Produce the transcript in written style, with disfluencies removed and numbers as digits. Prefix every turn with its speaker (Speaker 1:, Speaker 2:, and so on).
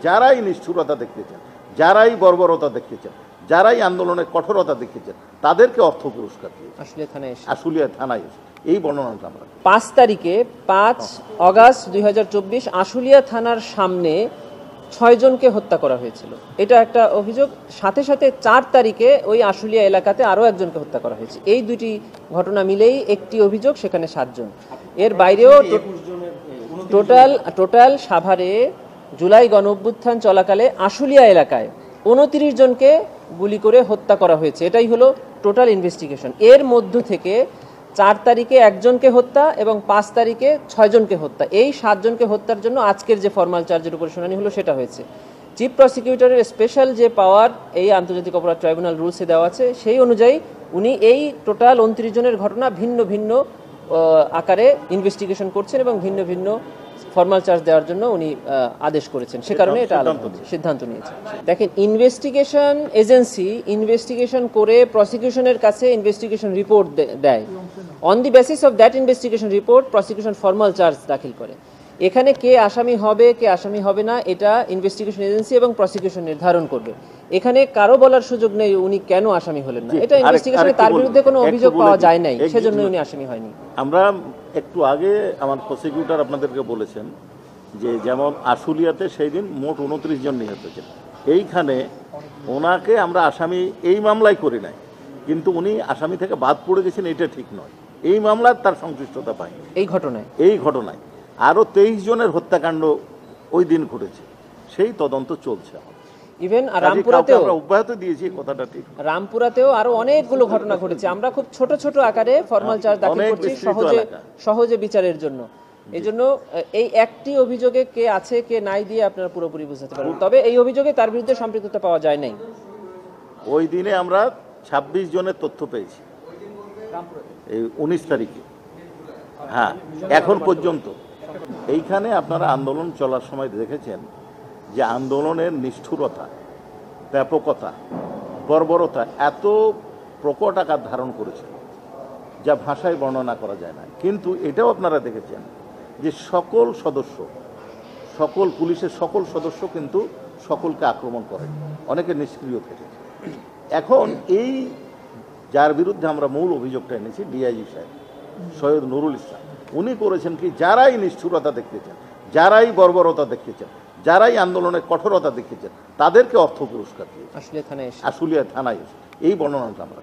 Speaker 1: যারাই নিষ্ঠুরতা দেখিয়েছেন, যারাই বর্বরতা দেখিয়েছেন, যারাই আন্দোলনের কঠোরতা দেখিয়েছেন তাদেরকে অর্থ পুরস্কার দিয়েছে আশুলিয়া থানায় এসে। এই বর্ণনাটা আমরা
Speaker 2: 5 তারিখে 5 অগাস্ট 2024 আশুলিয়া থানার সামনে 6 জনকে হত্যা করা হয়েছিল, এটা একটা অভিযোগ। সাথে সাথে 4 তারিখে ওই আশুলিয়া এলাকাতে আরও একজনকে হত্যা করা হয়েছে। এই দুটি ঘটনা মিলেই একটি অভিযোগ, সেখানে 7 জন। এর বাইরেও টোটাল সাভারে জুলাই গণ অভ্যুত্থান চলাকালে আশুলিয়া এলাকায় 29 জনকে গুলি করে হত্যা করা হয়েছে। এটাই হলো টোটাল ইনভেস্টিগেশন। এর মধ্য থেকে 4 তারিখে একজনকে হত্যা এবং 5 তারিখে 6 জনকে হত্যা। এই 7 জনকে হত্যার জন্য আজকের যে ফরমাল চার্জের উপর শুনানি হলো সেটা হয়েছে। চিফ প্রসিকিউটরের স্পেশাল যে পাওয়ার এই আন্তর্জাতিক অপরাধ ট্রাইব্যুনাল রুলসে দেওয়া আছে, সেই অনুযায়ী উনি এই টোটাল 29 জনের ঘটনা ভিন্ন ভিন্ন আকারে ইনভেস্টিগেশন করছেন এবং ভিন্ন ভিন্ন ফরমাল চার্জ দেওয়ার জন্য উনি আদেশ করেছেন। সে কারণে এটা সিদ্ধান্ত নিয়েছে। দেখেন, ইনভেস্টিগেশন এজেন্সি ইনভেস্টিগেশন করে প্রসিকিউশনের কাছে ইনভেস্টিগেশন রিপোর্ট দেয়। On the basis of that investigation report prosecution formal charge দাখিল করে। এখানে কে আসামি হবে কে আসামি হবে না এটা ইনভেস্টিগেশন এজেন্সি এবং প্রসিকিউশন নির্ধারণ করবে। এখানে কারো বলার সুযোগ নেই উনি কেন আসামি হলেন না। এটা ইনভেস্টিগেশনে তার বিরুদ্ধে কোনো অভিযোগ পাওয়া যায় নাই, সেজন্য উনি আসামি হয়নি।
Speaker 1: আমরা একটু আগে আমার প্রসিকিউটর আপনাদেরকে বলেছেন যে যেমন আশুলিয়াতে সেই দিন মোট 29 জন নিহত হয়েছেন, এইখানে ওনাকে আমরা আসামি এই মামলায় করি নাই, কিন্তু উনি আসামি থেকে বাদ পড়ে গেছেন, এটা ঠিক নয়। এই মামলার তার সংশ্লিষ্টতা পায়নি। এই ঘটনায় আরও 23 জনের হত্যাকাণ্ড ওই দিন ঘটেছে, সেই তদন্ত চলছে।
Speaker 2: ইভেন রামপুরাতেও
Speaker 1: অব্যাহত দিয়েছি, কথাটা ঠিক।
Speaker 2: রামপুরাতেও আরো অনেকগুলো ঘটনা ঘটেছে। আমরা খুব ছোট ছোট আকারে ফরমাল চার্জ দাখিল করছি সহজে বিচারের জন্য। এই জন্য এই একটি অভিযোগে কে আছে কে নাই দিয়ে আপনারা পুরোপুরি বুঝতে পারবেন। তবে এই অভিযোগে তার বিরুদ্ধে সম্পৃক্ততা পাওয়া যায় নাই।
Speaker 1: ওই দিনে আমরা 26 জনের তথ্য পেয়েছি এই 19 তারিখে। হ্যাঁ, এখন পর্যন্ত এইখানে আপনারা আন্দোলন চলার সময় দেখেছেন যে আন্দোলনের নিষ্ঠুরতা, ব্যাপকতা, বর্বরতা এত প্রকট আকার ধারণ করেছে যা ভাষায় বর্ণনা করা যায় না। কিন্তু এটাও আপনারা দেখেছেন যে সকল পুলিশের সকল সদস্য কিন্তু সকলকে আক্রমণ করেন, অনেকে নিষ্ক্রিয় থেকে। এখন এই যার বিরুদ্ধে আমরা মূল অভিযোগটা এনেছি, ডিআইজি সাহেব সৈয়দ নুরুল ইসলাম, উনি করেছেন কি যারাই নিষ্ঠুরতা দেখিয়েছেন, যারাই বর্বরতা দেখিয়েছেন, যারাই আন্দোলনের কঠোরতা দেখিয়েছেন তাদেরকে অর্থ পুরস্কার দিয়েছে আশুলিয়া থানায় এসে। এই বর্ণনাটা আমরা